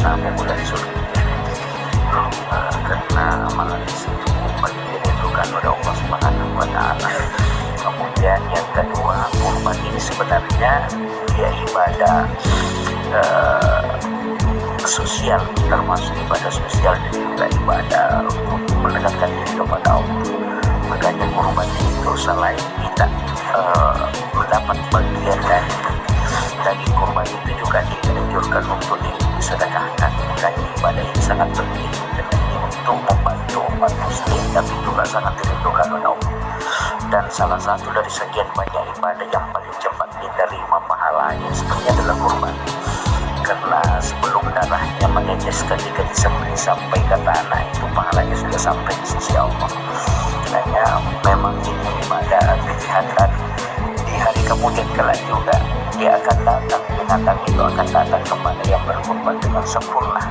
bulan Zulhijjah, karena amalan di situ paling dirindukan oleh Allah Subhanahu wa Ta'ala. Kemudian yang kedua, kurban ini sebenarnya dia ibadah sosial, termasuk ibadah sosial dan juga ibadah untuk mendekatkan diri kepada Allah. Makanya kurban itu selain kita mendapat bagian dari daging kurban itu juga dianjurkan untuk disedekahkan. Makanya ibadah ini sangat penting untuk membantu umat muslim, tapi juga sangat dirindukan oleh Allah. Dan salah satu dari sekian banyak ibadah yang paling cepat diterima pahalanya sebenarnya adalah kurban, karena sebelum darahnya menetes ketika disembelih sampai ke tanah itu pahalanya sudah sampai di sisi Allah. Makanya memang ini ibadah pilihan, dan di hari kemudian kelak juga dia akan datang, binatang itu akan datang kepada yang berkorban dengan sempurna.